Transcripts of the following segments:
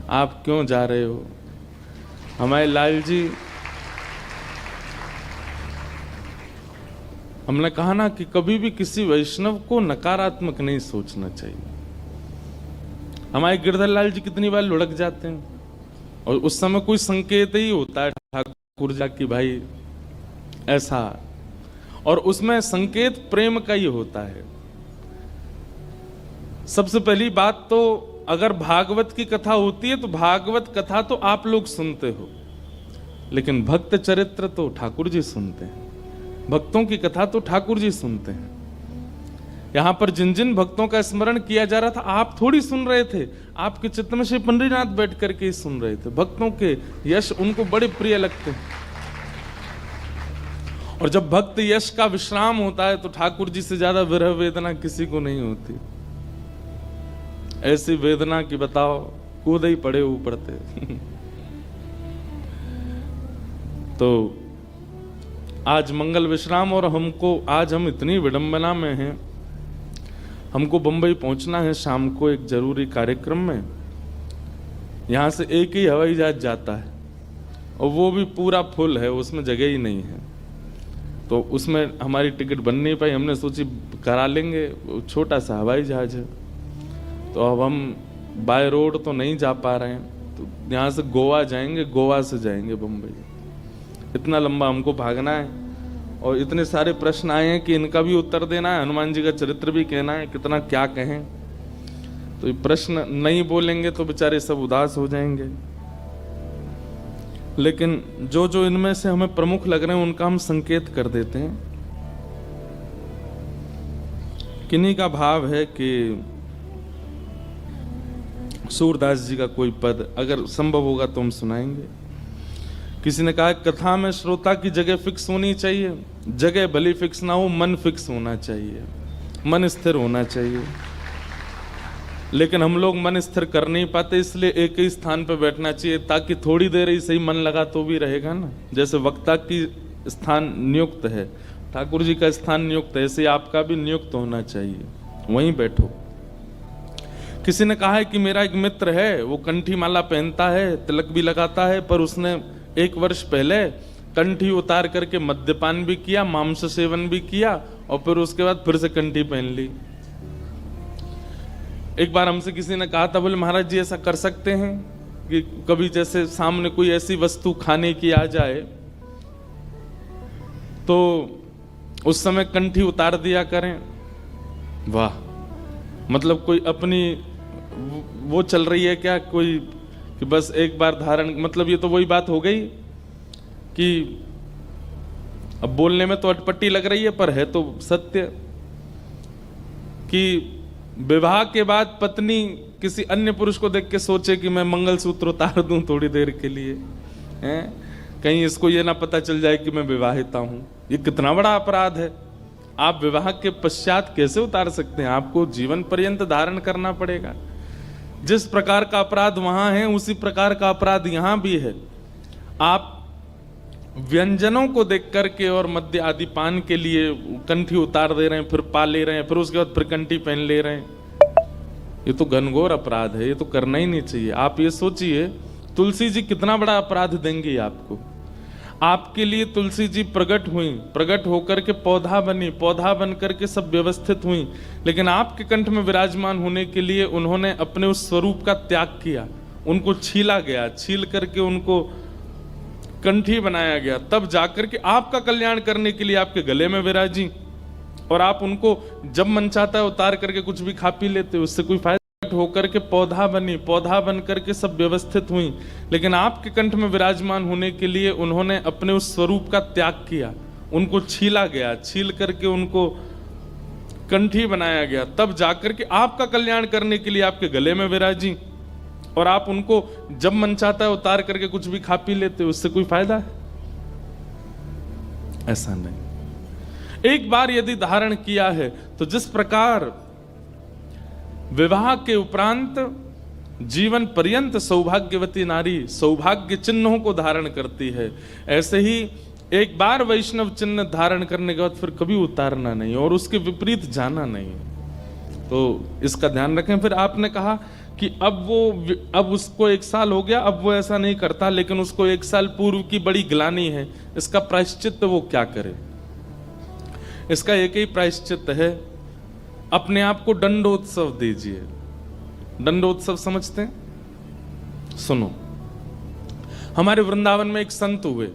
आप क्यों जा रहे हो? हमारे लाल जी, हमने कहा ना कि कभी भी किसी वैष्णव को नकारात्मक नहीं सोचना चाहिए। हमारे गिरधर लाल जी कितनी बार लुढ़क जाते हैं और उस समय कोई संकेत ही होता है ठाकुर जी की भाई ऐसा, और उसमें संकेत प्रेम का ही होता है। सबसे पहली बात तो अगर भागवत की कथा होती है तो भागवत कथा तो आप लोग सुनते हो, लेकिन भक्त चरित्र तो ठाकुर जी सुनते हैं, भक्तों की कथा तो ठाकुर जी सुनते हैं। यहां पर जिन जिन भक्तों का स्मरण किया जा रहा था आप थोड़ी सुन रहे थे, आपके चित्त में श्री पंडरीनाथ बैठ करके सुन रहे थे। भक्तों के यश उनको बड़े प्रिय लगते हैं, और जब भक्त यश का विश्राम होता है तो ठाकुर जी से ज्यादा विरह वेदना किसी को नहीं होती। ऐसी वेदना की बताओ कूद ही पड़े ऊपर थे। तो आज मंगल विश्राम, और आज हम इतनी विडंबना में हैं, हमको बंबई पहुंचना है शाम को एक जरूरी कार्यक्रम में। यहां से एक ही हवाई जहाज जाता है और वो भी पूरा फुल है, उसमें जगह ही नहीं है, तो उसमें हमारी टिकट बन नहीं पाई। हमने सोची करा लेंगे, छोटा सा हवाई जहाज है। तो अब हम बाय रोड तो नहीं जा पा रहे हैं, तो यहाँ से गोवा जाएंगे, गोवा से जाएंगे बम्बई। इतना लंबा हमको भागना है और इतने सारे प्रश्न आए हैं कि इनका भी उत्तर देना है, हनुमान जी का चरित्र भी कहना है, कितना क्या कहें। तो ये प्रश्न नहीं बोलेंगे तो बेचारे सब उदास हो जाएंगे, लेकिन जो जो इनमें से हमें प्रमुख लग रहे हैं उनका हम संकेत कर देते हैं। किन्हीं का भाव है कि सूरदास जी का कोई पद अगर संभव होगा तो हम सुनाएंगे। किसी ने कहा कथा में श्रोता की जगह फिक्स होनी चाहिए, जगह भली फिक्स ना हो, मन फिक्स होना चाहिए, मन स्थिर होना चाहिए। लेकिन हम लोग मन स्थिर कर नहीं पाते, इसलिए एक ही स्थान पर बैठना चाहिए ताकि थोड़ी देर ही सही मन लगा तो भी रहेगा ना। जैसे वक्ता की स्थान नियुक्त है, ठाकुर जी का स्थान नियुक्त है, ऐसे आपका भी नियुक्त होना चाहिए, वहीं बैठो। किसी ने कहा है कि मेरा एक मित्र है, वो कंठी माला पहनता है, तिलक भी लगाता है, पर उसने 1 वर्ष पहले कंठी उतार करके मद्यपान भी किया, मांस सेवन भी किया, और फिर उसके बाद फिर से कंठी पहन ली। एक बार हमसे किसी ने कहा था, बोले महाराज जी ऐसा कर सकते हैं कि कभी जैसे सामने कोई ऐसी वस्तु खाने की आ जाए तो उस समय कंठी उतार दिया करें। वाह, मतलब कोई अपनी वो चल रही है क्या कोई कि बस एक बार धारण, मतलब ये तो वही बात हो गई कि अब बोलने में तो अटपटी लग रही है पर है तो सत्य कि विवाह के बाद पत्नी किसी अन्य पुरुष को देख के सोचे कि मैं मंगलसूत्र उतार दूं थोड़ी देर के लिए, हैं? कहीं इसको ये ना पता चल जाए कि मैं विवाहिता हूं। ये कितना बड़ा अपराध है। आप विवाह के पश्चात कैसे उतार सकते हैं? आपको जीवन पर्यंत धारण करना पड़ेगा। जिस प्रकार का अपराध वहां है उसी प्रकार का अपराध यहां भी है। आप व्यंजनों को देख करके और मद्य आदि पान के लिए कंठी उतार दे रहे हैं, फिर पा ले रहे हैं, फिर उसके बाद फिर कंठी पहन ले रहे हैं। ये तो घनघोर अपराध है, ये तो करना ही नहीं चाहिए। आप ये सोचिए तुलसी जी कितना बड़ा अपराध देंगी आपको। आपके लिए तुलसी जी प्रकट हुई, प्रकट होकर के पौधा बनी, पौधा बन करके सब व्यवस्थित हुई, लेकिन आपके कंठ में विराजमान होने के लिए उन्होंने अपने उस स्वरूप का त्याग किया। उनको छीला गया, छील करके उनको कंठी बनाया गया, तब जाकर के आपका कल्याण करने के लिए आपके गले में विराजी, और आप उनको जब मन चाहता है उतार करके कुछ भी खा पी लेते हो, उससे कोई फायदा होकर के पौधा बनी, पौधा बन करके सब व्यवस्थित हुई, लेकिन आपके कंठ में विराजमान होने के लिए उन्होंने अपने उस स्वरूप का त्याग किया। उनको छीला गया, छील करके उनको कंठी बनाया गया, तब जाकर के आपका कल्याण करने के लिए आपके गले में विराजी, और आप उनको जब मन चाहता है उतार करके कुछ भी खा पी लेते हो, उससे कोई फायदा है? ऐसा नहीं। एक बार यदि धारण किया है तो जिस प्रकार विवाह के उपरांत जीवन पर्यंत सौभाग्यवती नारी सौभाग्य चिन्हों को धारण करती है, ऐसे ही एक बार वैष्णव चिन्ह धारण करने के बाद फिर कभी उतारना नहीं और उसके विपरीत जाना नहीं। तो इसका ध्यान रखें। फिर आपने कहा कि अब उसको 1 साल हो गया, अब वो ऐसा नहीं करता, लेकिन उसको 1 साल पूर्व की बड़ी ग्लानि है, इसका प्रायश्चित वो क्या करे? इसका एक ही प्रायश्चित है, अपने आप को दंडोत्सव दीजिए। दंडोत्सव समझते हैं? सुनो, हमारे वृंदावन में एक संत हुए।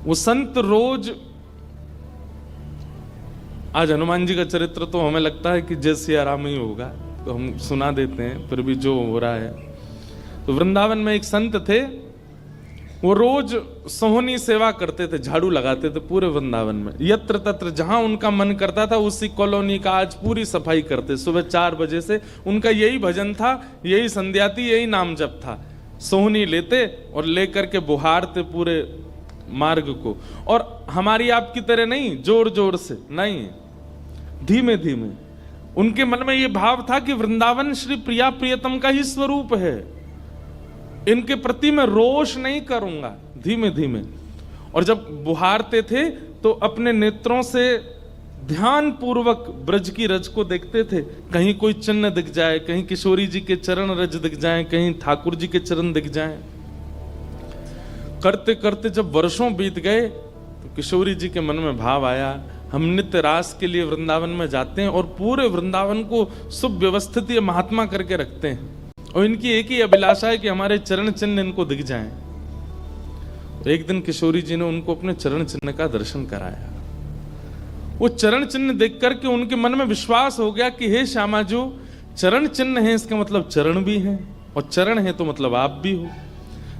वो संत रोज, आज हनुमान जी का चरित्र तो हमें लगता है कि जय सिया राम ही होगा, तो हम सुना देते हैं, फिर भी जो हो रहा है। तो वृंदावन में एक संत थे, वो रोज सोहनी सेवा करते थे, झाड़ू लगाते थे पूरे वृंदावन में। यत्र तत्र जहां उनका मन करता था उसी कॉलोनी का आज पूरी सफाई करते। सुबह 4 बजे से उनका यही भजन था, यही संध्या थी, यही नाम जप था। सोहनी लेते और लेकर के बुहारते पूरे मार्ग को। और हमारी आपकी तरह नहीं जोर जोर से, नहीं, धीमे धीमे। उनके मन में यह भाव था कि वृंदावन श्री प्रिया प्रियतम का ही स्वरूप है, इनके प्रति मैं रोष नहीं करूंगा, धीमे धीमे। और जब बुहारते थे तो अपने नेत्रों से ध्यान पूर्वक ब्रज की रज को देखते थे। कहीं कोई चिन्ह दिख जाए, कहीं किशोरी जी के चरण रज दिख जाए, कहीं ठाकुर जी के चरण दिख जाए। करते करते जब वर्षों बीत गए तो किशोरी जी के मन में भाव आया, हम नित्य रास के लिए वृंदावन में जाते हैं और पूरे वृंदावन को सुव्यवस्थित महात्मा करके रखते हैं, और इनकी एक ही अभिलाषा है कि हमारे चरण चिन्ह इनको दिख जाएं। एक दिन किशोरी जी ने उनको अपने चरण चिन्ह का दर्शन कराया। वो चरण चिन्ह देख करके उनके मन में विश्वास हो गया कि हे श्यामा, जो चरण चिन्ह है इसका मतलब चरण भी है, और चरण है तो मतलब आप भी हो।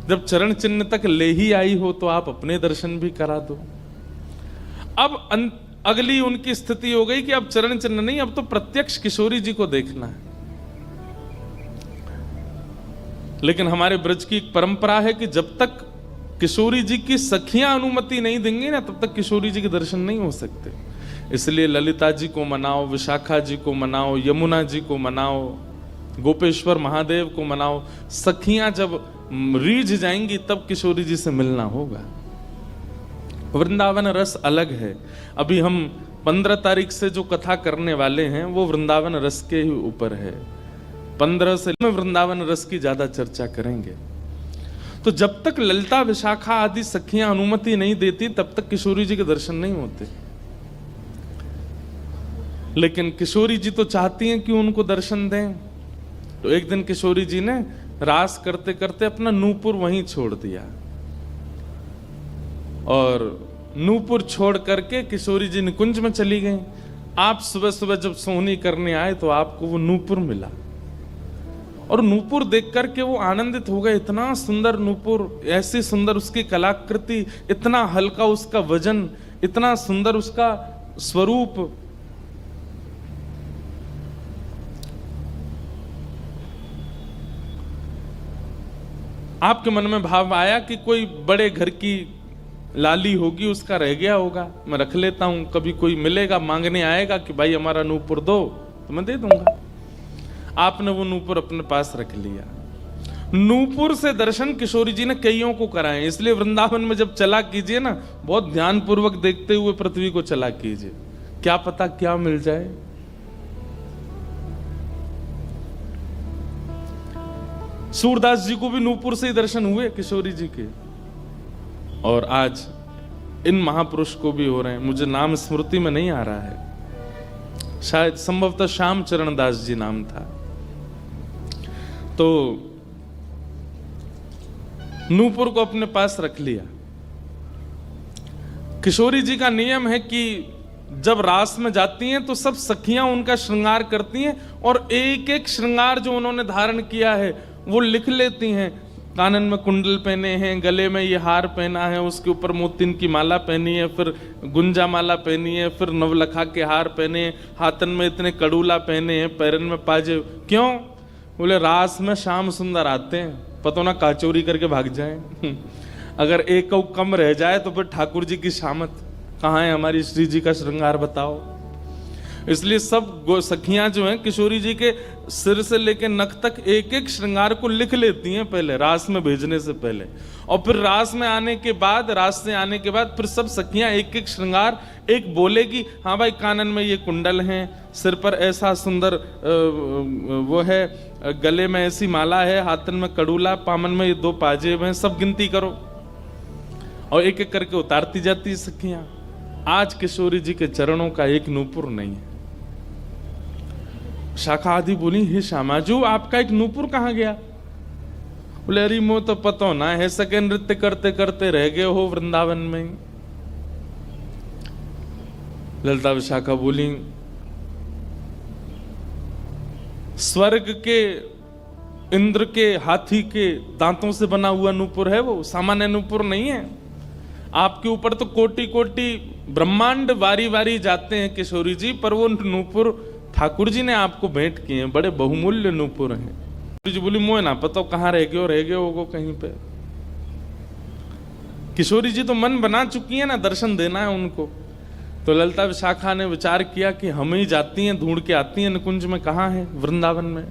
जब चरण चिन्ह तक ले ही आई हो तो आप अपने दर्शन भी करा दो। अब अगली उनकी स्थिति हो गई कि अब चरण चिन्ह नहीं, अब तो प्रत्यक्ष किशोरी जी को देखना है। लेकिन हमारे ब्रज की एक परंपरा है कि जब तक किशोरी जी की सखियां अनुमति नहीं देंगी ना, तब तक किशोरी जी के दर्शन नहीं हो सकते। इसलिए ललिता जी को मनाओ, विशाखा जी को मनाओ, यमुना जी को मनाओ, गोपेश्वर महादेव को मनाओ। सखियां जब रीझ जाएंगी तब किशोरी जी से मिलना होगा। वृंदावन रस अलग है। अभी हम 15 तारीख से जो कथा करने वाले हैं वो वृंदावन रस के ही ऊपर है। 15 से वृंदावन रस की ज्यादा चर्चा करेंगे। तो जब तक ललिता विशाखा आदि सखियां अनुमति नहीं देती तब तक किशोरी जी के दर्शन नहीं होते। लेकिन किशोरी जी तो चाहती हैं कि उनको दर्शन दें। तो एक दिन किशोरी जी ने रास करते करते अपना नूपुर वहीं छोड़ दिया, और नूपुर छोड़ करके किशोरी जी निकुंज में चली गई। आप सुबह सुबह जब सोहनी करने आए तो आपको वो नूपुर मिला, और नूपुर देख करके वो आनंदित हो गए। इतना सुंदर नूपुर, ऐसी सुंदर उसकी कलाकृति, इतना हल्का उसका वजन, इतना सुंदर उसका स्वरूप। आपके मन में भाव आया कि कोई बड़े घर की लाली होगी, उसका रह गया होगा, मैं रख लेता हूं, कभी कोई मिलेगा मांगने आएगा कि भाई हमारा नूपुर दो तो मैं दे दूंगा। आपने वो नूपुर अपने पास रख लिया। नूपुर से दर्शन किशोरी जी ने कईयों को कराए। इसलिए वृंदावन में जब चला कीजिए ना, बहुत ध्यान पूर्वक देखते हुए पृथ्वी को चला कीजिए, क्या पता क्या मिल जाए। सूरदास जी को भी नूपुर से ही दर्शन हुए किशोरी जी के, और आज इन महापुरुष को भी हो रहे हैं। मुझे नाम स्मृति में नहीं आ रहा है, शायद संभवतः श्याम चरण दास जी नाम था। तो नूपुर को अपने पास रख लिया। किशोरी जी का नियम है कि जब रास में जाती हैं तो सब सखियां उनका श्रृंगार करती हैं, और एक एक श्रृंगार जो उन्होंने धारण किया है वो लिख लेती हैं। कानन में कुंडल पहने हैं, गले में ये हार पहना है, उसके ऊपर मोतिन की माला पहनी है, फिर गुंजा माला पहनी है, फिर नवलखा के हार पहने हैं, हाथन में इतने कड़ूला पहने हैं, पैरन में पाजे। क्यों? बोले रास में श्याम सुंदर आते हैं, पता ना काचोरी करके भाग जाएं। अगर एक कम रह जाए तो फिर ठाकुर जी की शामत कहाँ है, हमारी श्री जी का श्रृंगार बताओ। इसलिए सब सखियां जो हैं किशोरी जी के सिर से लेकर नख तक एक एक श्रृंगार को लिख लेती हैं पहले, रास में भेजने से पहले। और फिर रास में आने के बाद, रास से आने के बाद फिर सब सखियां एक एक श्रृंगार, एक बोलेगी हाँ भाई कानन में ये कुंडल हैं, सिर पर ऐसा सुंदर वो है, गले में ऐसी माला है, हाथन में कड़ूला, पामन में ये 2 पाजेब हैं, सब गिनती करो। और एक एक करके उतारती जाती है सखियां। आज किशोरी जी के चरणों का एक नूपुर नहीं है। शाखा आदि बोली हे श्यामाजू आपका एक नूपुर कहां गया? बोले अरे मो तो पतो ना है, सके नृत्य करते करते रह गए हो वृंदावन में। ललिता विशाखा बोली स्वर्ग के इंद्र के हाथी के दांतों से बना हुआ नूपुर है वो, सामान्य नूपुर नहीं है। आपके ऊपर तो कोटि कोटि ब्रह्मांड वारी वारी जाते हैं किशोरी जी, पर वो नूपुर ठाकुर जी ने आपको भेंट किए हैं, बड़े बहुमूल्य नूपुर हैं। किशोरी जी बोली मोह ना पता कहाँ रह गए हो कहीं पे। किशोरी जी तो मन बना चुकी है ना, दर्शन देना है उनको। तो ललिता विशाखा ने विचार किया कि हम ही जाती हैं, ढूंढ के आती हैं निकुंज में, कहाँ है वृंदावन में।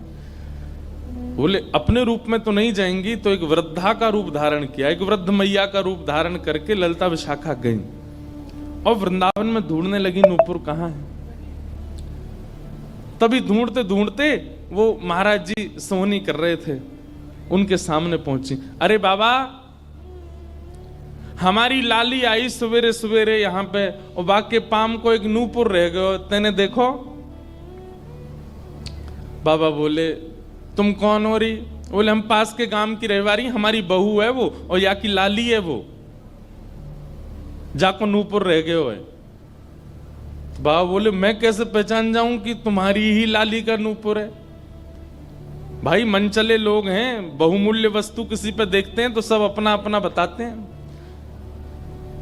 बोले अपने रूप में तो नहीं जाएंगी, तो एक वृद्धा का रूप धारण किया, एक वृद्ध मैया का रूप धारण करके ललिता विशाखा गई और वृंदावन में ढूंढने लगी नूपुर कहाँ है। तभी ढूंढते ढूंढते वो महाराज जी सोहनी कर रहे थे, उनके सामने पहुंची। अरे बाबा हमारी लाली आई सवेरे सवेरे यहाँ पे, और बाके पाम को एक नूपुर रह गयो, तेने देखो? बाबा बोले तुम कौन हो रही? बोले हम पास के गांव की रहवारी, हमारी बहू है वो, और या की लाली है वो, जाको नूपुर रह गए है। तो बाबा बोले मैं कैसे पहचान जाऊं कि तुम्हारी ही लाली का नूपुर है? भाई मनचले लोग हैं, बहुमूल्य वस्तु किसी पे देखते हैं तो सब अपना अपना बताते हैं।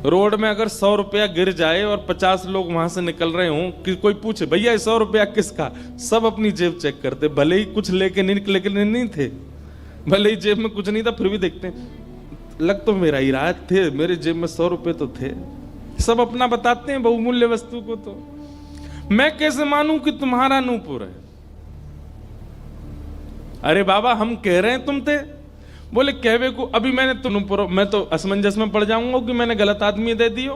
रोड में अगर 100 रुपया गिर जाए और 50 लोग वहां से निकल रहे हों, कि कोई पूछे भैया 100 रुपया किसका, सब अपनी जेब चेक करते, भले ही कुछ लेके नहीं थे, भले ही जेब में कुछ नहीं था, फिर भी देखते हैं लग तो मेरा ही रहा थे, मेरे जेब में 100 रुपए तो थे। सब अपना बताते हैं बहुमूल्य वस्तु को। तो मैं कैसे मानूं कि तुम्हारा नूपुर है? अरे बाबा हम कह रहे हैं तुम थे। बोले कहवे को अभी मैंने तो नूपुर, मैं तो असमंजस में पड़ जाऊंगा कि मैंने गलत आदमी दे दियो।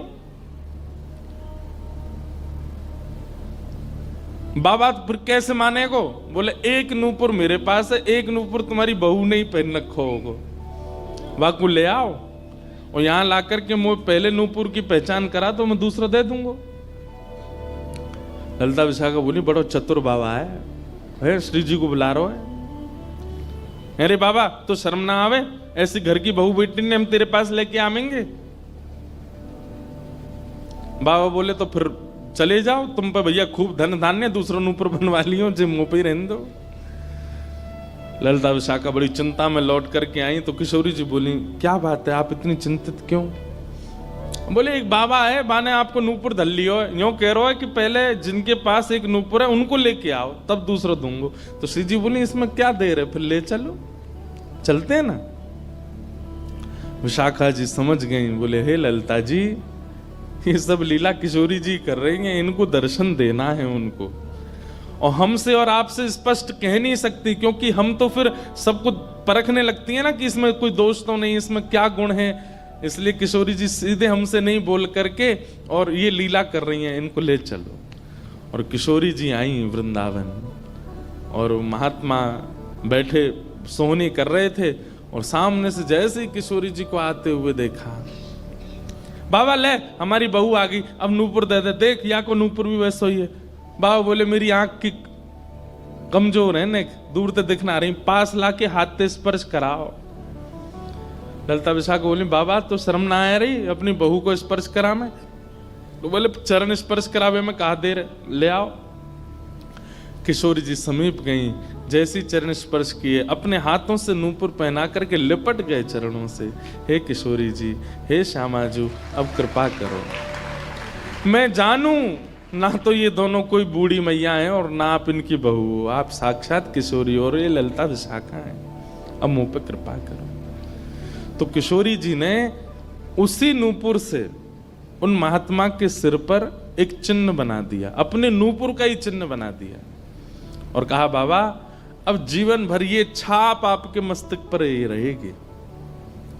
बाबा फिर कैसे माने को? बोले एक नूपुर मेरे पास है, एक नूपुर तुम्हारी बहू ने ही पहन रखो होगो, वाकू ले आओ और यहां लाकर के मुझे पहले नूपुर की पहचान करा तो मैं दूसरा दे दूंगा। ललिता विशाखा बोली बड़ो चतुर बाबा है, श्री जी को बुला रहा है। अरे बाबा तो शर्म ना आवे, ऐसी घर की बहू बेटी ने हम तेरे पास लेके आवेंगे? बाबा बोले तो फिर चले जाओ, तुम पे भैया खूब धन धान्य, दूसरा नूपुर बनवा लियो, जो मुंह पे ही रहने दो। ललिता विशाखा बड़ी चिंता में लौट करके आई तो किशोरी जी बोली क्या बात है, आप इतनी चिंतित क्यों? बोले एक बाबा है, बाने आपको नूपुर धल लियो, यूं कह रहा है कि पहले जिनके पास एक नूपुर है उनको लेके आओ तब दूसरा दूंगो। तो श्री जी बोली इसमें क्या देर है, फिर ले चलो, चलते हैं ना। विशाखा जी समझ गई, बोले हे ललिता जी ये सब लीला किशोरी जी कर रही हैं, इनको दर्शन देना है उनको, और हमसे और आपसे स्पष्ट कह नहीं सकती, क्योंकि हम तो फिर सबको परखने लगती है ना कि इसमें कोई दोष तो नहीं, इसमें क्या गुण है। इसलिए किशोरी जी सीधे हमसे नहीं बोल करके और ये लीला कर रही हैं, इनको ले चलो। और किशोरी जी आई वृंदावन और महात्मा बैठे सोहनी कर रहे थे, और सामने से जैसे ही किशोरी जी को आते हुए देखा, बाबा ले हमारी बहू आ गई, अब नूपुर दे दे, देख या को नूपुर भी वैसा ही है। बाबा बोले मेरी आंख की कमजोर है, ने दूर से दिखना रही, पास लाके हाथ से स्पर्श कराओ। ललिता विशाखा बोली बाबा तो शर्म ना आ रही अपनी बहू को स्पर्श करा में? तो बोले चरण स्पर्श करावे में कहा देर, ले आओ। किशोरी जी समीप गई, जैसी चरण स्पर्श किए अपने हाथों से नूपुर पहना करके लिपट गए चरणों से। हे किशोरी जी, हे श्यामाजू अब कृपा करो, मैं जानूं ना तो ये दोनों कोई बूढ़ी मैया हैं और ना आप इनकी बहू हो, आप साक्षात किशोरी और ये ललिता विशाखा हैं, अब मुंह पे कृपा करो। तो किशोरी जी ने उसी नूपुर से उन महात्मा के सिर पर एक चिन्ह बना दिया, अपने नूपुर का ही चिन्ह बना दिया और कहा बाबा अब जीवन भर ये छाप आपके मस्तक पर ही रहेगी,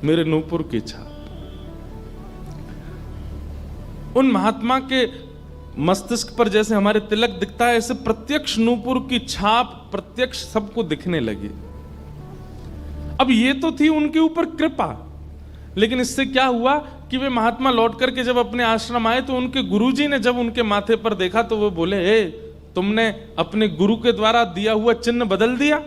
मेरे नूपुर की छाप। उन महात्मा के मस्तिष्क पर जैसे हमारे तिलक दिखता है, ऐसे प्रत्यक्ष नूपुर की छाप प्रत्यक्ष सबको दिखने लगी। अब ये तो थी उनके ऊपर कृपा, लेकिन इससे क्या हुआ कि वे महात्मा लौट करके जब अपने आश्रम आए तो उनके गुरुजी ने जब उनके माथे पर देखा तो वो बोले, तुमने अपने गुरु के द्वारा दिया हुआ चिन्ह बदल दिया,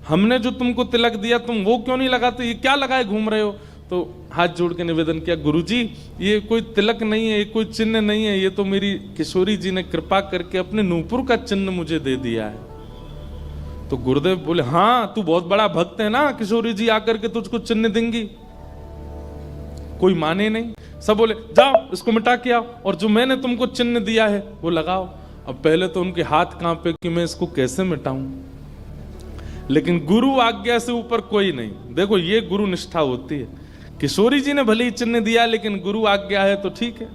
हमने जो तुमको तिलक दिया तुम वो क्यों नहीं लगाते, ये क्या लगाए घूम रहे हो। तो हाथ जोड़ के निवेदन किया, गुरुजी ये कोई तिलक नहीं है, ये कोई चिन्ह नहीं है, ये तो मेरी किशोरी जी ने कृपा करके अपने नूपुर का चिन्ह मुझे दे दिया है। तो गुरुदेव बोले, हाँ तू बहुत बड़ा भक्त है ना, किशोरी जी आकर के तुझको चिन्ह देंगी। कोई माने नहीं, सब बोले जाओ इसको मिटा के आओ और जो मैंने तुमको चिन्ह दिया है वो लगाओ। अब पहले तो उनके हाथ कांपे कि मैं इसको कैसे मिटाऊं, लेकिन गुरु आज्ञा से ऊपर कोई नहीं। देखो ये गुरु निष्ठा होती है। किशोरी जी ने भले ही चिन्ह दिया, लेकिन गुरु आज्ञा है तो ठीक है।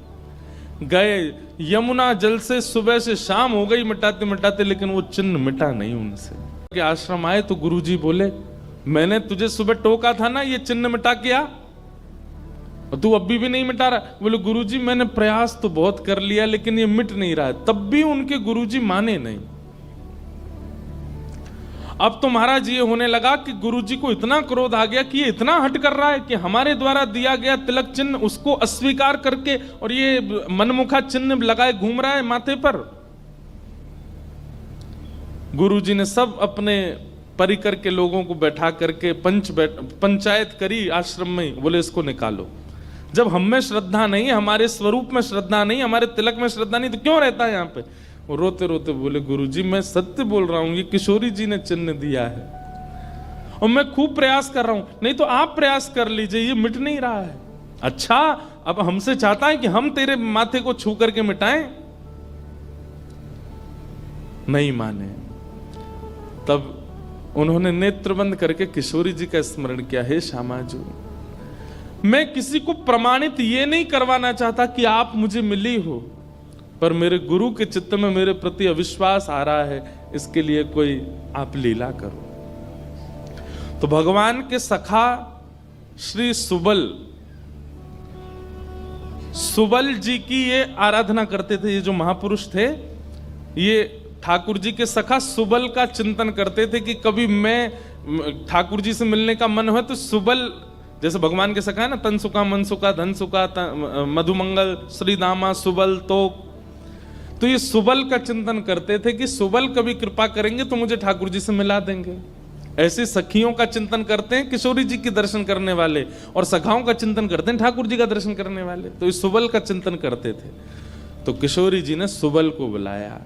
गए यमुना जल से सुबह से शाम हो गई मिटाते मिटाते, लेकिन वो चिन्ह मिटा नहीं उनसे। के आश्रम आए तो गुरुजी बोले, मैंने तुझे सुबह टोका था ना ये चिन्ह मिटा के आ, और तू अभी भी नहीं मिटा रहा। बोले गुरुजी मैंने प्रयास तो बहुत कर लिया लेकिन ये मिट नहीं रहा है। तब भी उनके गुरुजी माने नहीं। अब तो महाराज ये होने लगा कि गुरुजी को इतना क्रोध आ गया कि ये इतना हट कर रहा है कि हमारे द्वारा दिया गया तिलक चिन्ह उसको अस्वीकार करके और ये मनमुखा चिन्ह लगाए घूम रहा है माथे पर। गुरुजी ने सब अपने परिकर के लोगों को बैठा करके पंचायत करी आश्रम में। बोले इसको निकालो, जब हम में श्रद्धा नहीं, हमारे स्वरूप में श्रद्धा नहीं, हमारे तिलक में श्रद्धा नहीं, तो क्यों रहता है यहाँ पे। वो रोते रोते बोले गुरुजी मैं सत्य बोल रहा हूं, ये किशोरी जी ने चिन्ह दिया है और मैं खूब प्रयास कर रहा हूं। नहीं तो आप प्रयास कर लीजिए, ये मिट नहीं रहा है। अच्छा अब हमसे चाहता है कि हम तेरे माथे को छू करके मिटाएं। नहीं माने। तब उन्होंने नेत्र बंद करके किशोरी जी का स्मरण किया, हे श्यामाजू मैं किसी को प्रमाणित ये नहीं करवाना चाहता कि आप मुझे मिली हो, पर मेरे गुरु के चित्त में मेरे प्रति अविश्वास आ रहा है, इसके लिए कोई आप लीला करो। तो भगवान के सखा श्री सुबल जी की ये आराधना करते थे। ये जो महापुरुष थे ये ठाकुर जी के सखा सुबल का चिंतन करते थे कि कभी मैं ठाकुर जी से मिलने का मन हो तो सुबल, जैसे भगवान के सखा है ना, तन सुखा मन सुखा धन सुखा मधुमंगल श्री दामा सुबल, तो ये सुबल का चिंतन करते थे कि सुबल कभी कृपा करेंगे तो मुझे ठाकुर जी से मिला देंगे। ऐसे सखियों का चिंतन करते हैं किशोरी जी के दर्शन करने वाले, और सखाओं का चिंतन करते हैं ठाकुर जी का दर्शन करने वाले। तो ये सुबल का चिंतन करते थे। तो किशोरी जी ने सुबल को बुलाया।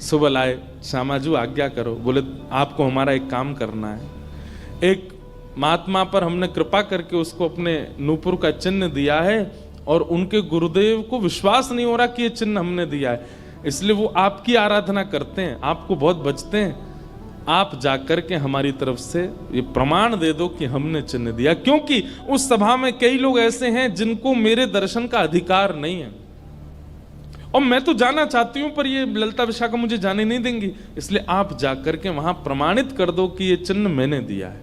सुबल आए, श्यामाजू आज्ञा करो। बोले आपको हमारा एक काम करना है। एक महात्मा पर हमने कृपा करके उसको अपने नूपुर का चिन्ह दिया है और उनके गुरुदेव को विश्वास नहीं हो रहा कि ये चिन्ह हमने दिया है, इसलिए वो आपकी आराधना करते हैं, आपको बहुत बचते हैं। आप जाकर के हमारी तरफ से ये प्रमाण दे दो कि हमने चिन्ह दिया, क्योंकि उस सभा में कई लोग ऐसे हैं जिनको मेरे दर्शन का अधिकार नहीं है और मैं तो जाना चाहती हूं पर ये ललिता विशाखा मुझे जाने नहीं देंगी, इसलिए आप जाकर के वहां प्रमाणित कर दो कि ये चिन्ह मैंने दिया है।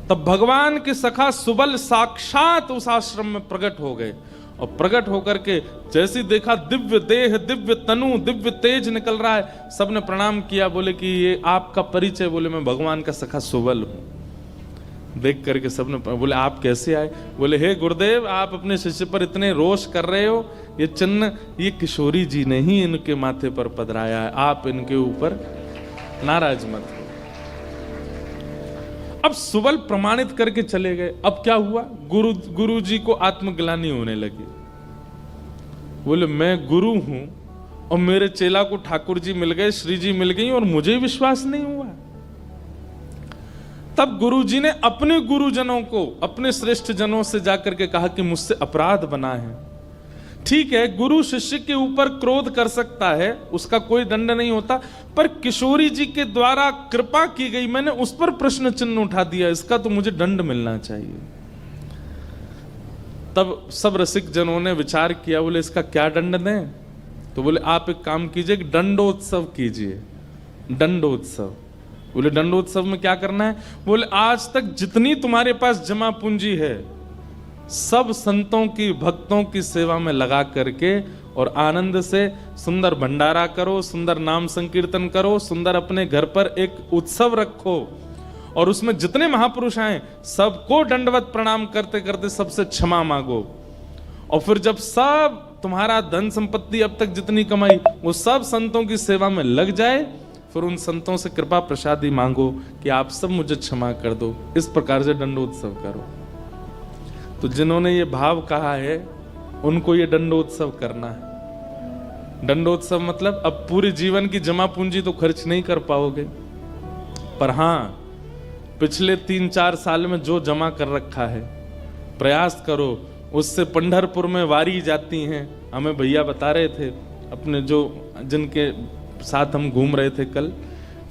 तब भगवान के सखा सुबल साक्षात उस आश्रम में प्रकट हो गए और प्रकट होकर के जैसे देखा दिव्य देह, दिव्य तनु, दिव्य तेज निकल रहा है, सबने प्रणाम किया। बोले कि ये आपका परिचय। बोले मैं भगवान का सखा सुबल हूं। देख करके सबने बोले आप कैसे आए। बोले हे गुरुदेव आप अपने शिष्य पर इतने रोष कर रहे हो, ये चिन्ह ये किशोरी जी ने ही इनके माथे पर पधराया है, आप इनके ऊपर नाराज मत हो। अब सुबल प्रमाणित करके चले गए। अब क्या हुआ, गुरु जी को आत्मग्लानि होने लगी। बोले मैं गुरु हूं और मेरे चेला को ठाकुर जी मिल गए, श्री जी मिल गई और मुझे विश्वास नहीं हुआ। तब गुरु जी ने अपने गुरुजनों को, अपने श्रेष्ठ जनों से जाकर के कहा कि मुझसे अपराध बना है। ठीक है, गुरु शिष्य के ऊपर क्रोध कर सकता है, उसका कोई दंड नहीं होता, पर किशोरी जी के द्वारा कृपा की गई, मैंने उस पर प्रश्न चिन्ह उठा दिया, इसका तो मुझे दंड मिलना चाहिए। तब सब रसिक जनों ने विचार किया, बोले इसका क्या दंड दें? तो बोले आप एक काम कीजिए, दंडोत्सव कीजिए, दंडोत्सव। बोले दंडोत्सव में क्या करना है? बोले आज तक जितनी तुम्हारे पास जमा पूंजी है सब संतों की भक्तों की सेवा में लगा करके और आनंद से सुंदर भंडारा करो, सुंदर नाम संकीर्तन करो, सुंदर अपने घर पर एक उत्सव रखो और उसमें जितने महापुरुष आए सबको दंडवत प्रणाम करते करते सबसे क्षमा मांगो। और फिर जब सब तुम्हारा धन संपत्ति अब तक जितनी कमाई वो सब संतों की सेवा में लग जाए, फिर उन संतों से कृपा प्रसादी मांगो कि आप सब मुझे क्षमा कर दो। इस प्रकार से दंडोत्सव करो। तो जिन्होंने ये भाव कहा है उनको ये दंडोत्सव करना है। दंडोत्सव मतलब अब पूरे जीवन की जमा पूंजी तो खर्च नहीं कर पाओगे, पर हां पिछले 3-4 साल में जो जमा कर रखा है प्रयास करो उससे। पंढरपुर में वारी जाती हैं, हमें भैया बता रहे थे अपने जो जिनके साथ हम घूम रहे थे कल,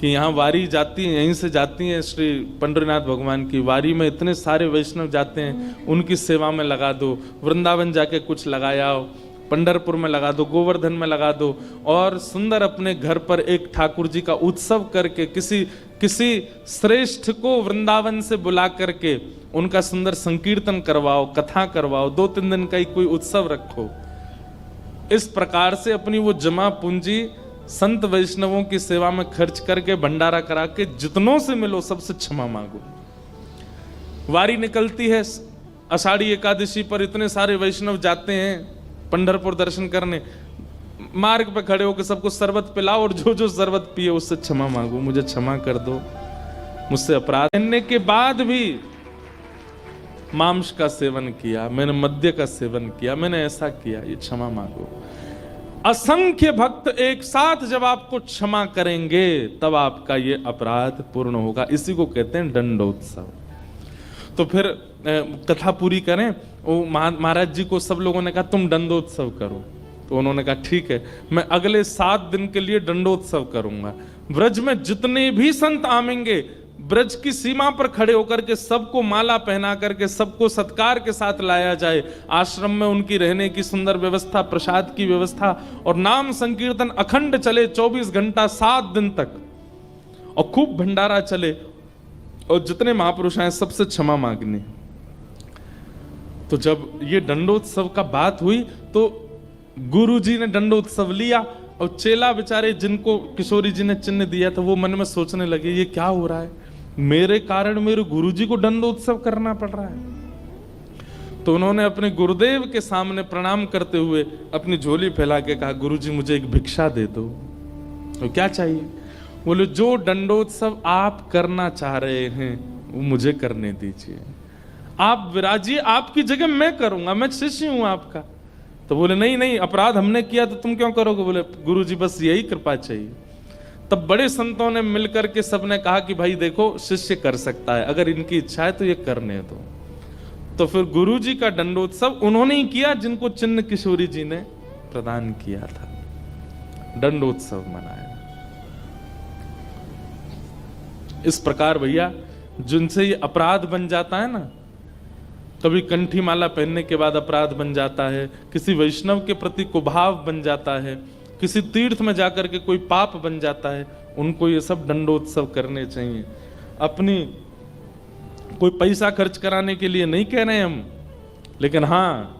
कि यहाँ वारी जाती है, यहीं से जाती है श्री पंडरीनाथ भगवान की वारी में इतने सारे वैष्णव जाते हैं, उनकी सेवा में लगा दो। वृंदावन जाके कुछ लगाया, पंढरपुर में लगा दो, गोवर्धन में लगा दो, और सुंदर अपने घर पर एक ठाकुर जी का उत्सव करके किसी श्रेष्ठ को वृंदावन से बुला करके उनका सुंदर संकीर्तन करवाओ, कथा करवाओ, 2-3 दिन का ही कोई उत्सव रखो। इस प्रकार से अपनी वो जमा पूंजी संत वैष्णवों की सेवा में खर्च करके भंडारा करा के जितनों से मिलो सबसे क्षमा मांगो। वारी निकलती है आषाढ़ी एकादशी पर, इतने सारे वैष्णव जाते हैं पंढरपुर दर्शन करने, मार्ग पे खड़े होकर सबको शरबत पिलाओ और जो जो शरबत पिए उससे क्षमा मांगो, मुझे क्षमा कर दो, मुझसे अपराध। करने के बाद भी मांस का सेवन किया, मैंने मद्य का सेवन किया, मैंने ऐसा किया, ये क्षमा मांगो। असंख्य भक्त एक साथ जब आपको क्षमा करेंगे तब आपका ये अपराध पूर्ण होगा। इसी को कहते हैं दंडोत्सव। तो फिर कथा पूरी करें, वो महाराज जी को सब लोगों ने कहा तुम दंडोत्सव करो, तो उन्होंने कहा ठीक है, मैं अगले 7 दिन के लिए दंडोत्सव करूंगा। ब्रज में जितने भी संत आवेंगे ब्रज की सीमा पर खड़े होकर के सबको माला पहना करके सबको सत्कार के साथ लाया जाए। आश्रम में उनकी रहने की सुंदर व्यवस्था, प्रसाद की व्यवस्था, और नाम संकीर्तन अखंड चले 24 घंटा 7 दिन तक, और खूब भंडारा चले, और जितने महापुरुष आए सबसे क्षमा मांगनी। तो जब ये दंडोत्सव का बात हुई तो गुरु जी ने दंडोत्सव लिया, और चेला बेचारे जिनको किशोरी जी ने चिन्ह दिया था वो मन में सोचने लगे ये क्या हो रहा है, मेरे कारण मेरे गुरुजी को दंडोत्सव करना पड़ रहा है। तो उन्होंने अपने गुरुदेव के सामने प्रणाम करते हुए अपनी झोली फैला के कहा गुरुजी मुझे एक भिक्षा दे दो। तो क्या चाहिए? बोले जो दंडोत्सव आप करना चाह रहे हैं वो मुझे करने दीजिए, आप विराजिए, आपकी जगह मैं करूंगा, मैं शिष्य हूं आपका। तो बोले नहीं नहीं, अपराध हमने किया तो तुम क्यों करोगे? बोले गुरुजी बस यही कृपा चाहिए। तब बड़े संतों ने मिलकर के सबने कहा कि भाई देखो शिष्य कर सकता है, अगर इनकी इच्छा है तो ये करने दो। तो फिर गुरुजी का दंडोत्सव उन्होंने ही किया जिनको चिन्ह किशोरी जी ने प्रदान किया था, दंडोत्सव मनाया। इस प्रकार भैया जिनसे ये अपराध बन जाता है ना, कभी कंठी माला पहनने के बाद अपराध बन जाता है, किसी वैष्णव के प्रति कुभाव बन जाता है, किसी तीर्थ में जाकर के कोई पाप बन जाता है, उनको ये सब दंडोत्सव करने चाहिए। अपनी कोई पैसा खर्च कराने के लिए नहीं कह रहे हम, लेकिन हाँ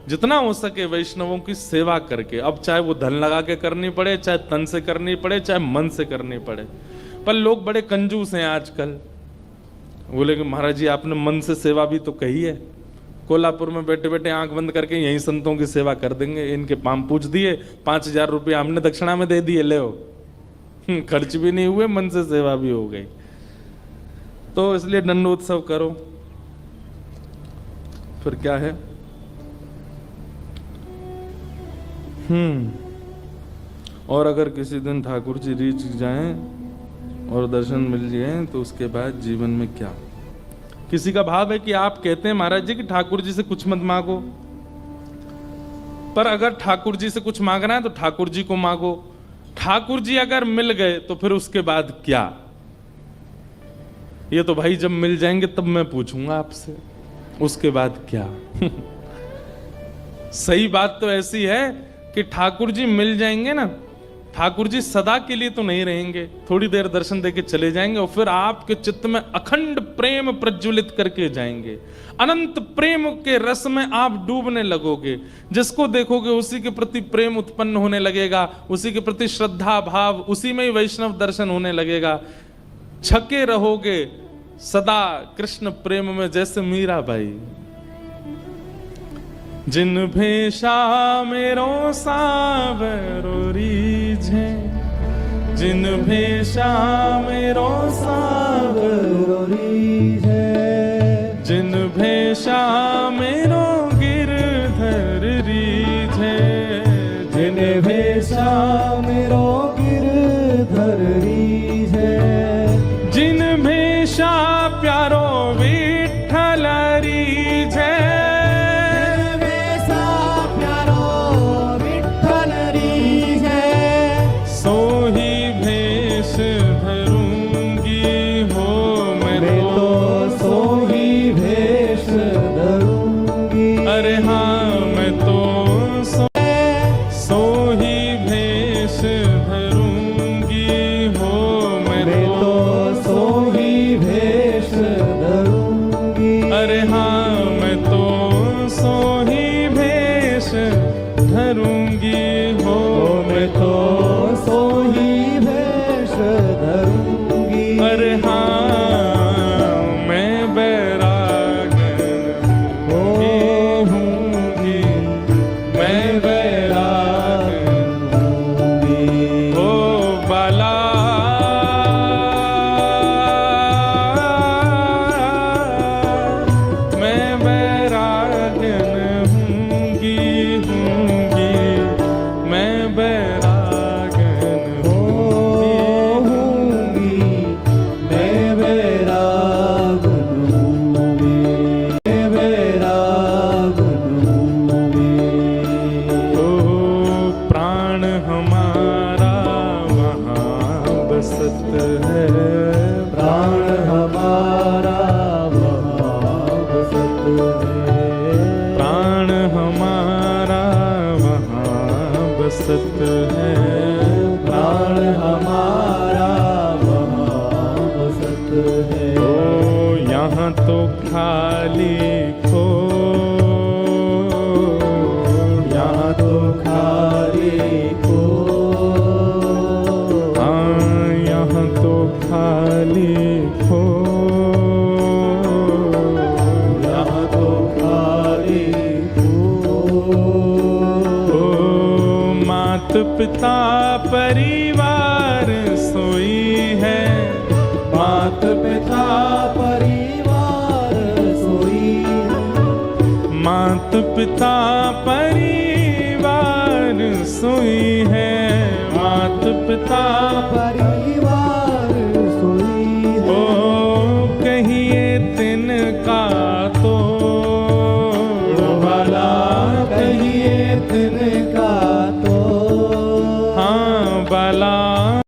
जितना हो सके वैष्णवों की सेवा करके, अब चाहे वो धन लगा के करनी पड़े, चाहे तन से करनी पड़े, चाहे मन से करनी पड़े। पर लोग बड़े कंजूस हैं आजकल। बोले कि महाराज जी आपने मन से सेवा भी तो कही है, कोल्हापुर में बैठे बैठे आंख बंद करके यहीं संतों की सेवा कर देंगे, इनके पाम पूछ दिए, 5000 रुपये हमने दक्षिणा में दे दिए, ले खर्च भी नहीं हुए, मन से सेवा भी हो गई। तो इसलिए दंडोत्सव करो। फिर क्या है, और अगर किसी दिन ठाकुर जी रीच जाएं और दर्शन मिल जाए तो उसके बाद जीवन में क्या? किसी का भाव है कि आप कहते हैं महाराज जी कि ठाकुर जी से कुछ मत मांगो, पर अगर ठाकुर जी से कुछ मांगना है तो ठाकुर जी को मांगो। ठाकुर जी अगर मिल गए तो फिर उसके बाद क्या? ये तो भाई जब मिल जाएंगे तब मैं पूछूंगा आपसे, उसके बाद क्या? सही बात तो ऐसी है कि ठाकुर जी मिल जाएंगे ना, ठाकुर जी सदा के लिए तो नहीं रहेंगे, थोड़ी देर दर्शन देके चले जाएंगे और फिर आपके चित्त में अखंड प्रेम प्रज्वलित करके जाएंगे। अनंत प्रेम के रस में आप डूबने लगोगे। जिसको देखोगे उसी के प्रति प्रेम उत्पन्न होने लगेगा, उसी के प्रति श्रद्धा भाव, उसी में ही वैष्णव दर्शन होने लगेगा। छके रहोगे सदा कृष्ण प्रेम में, जैसे मीराबाई। जिन भेषा मेरो सावरो रीझे, जिन भेषा मेरो सावरो रीझे, जिन भेषा मेरो गिरधर रीझे, जिन भेषा मेरो गिरधर रीझे, जिन भेषा प्यारो विठ्ठल रीझे, पिता परिवार सोई है, मात पिता परिवार सोई है, मात पिता परिवार सोई है, मात पिता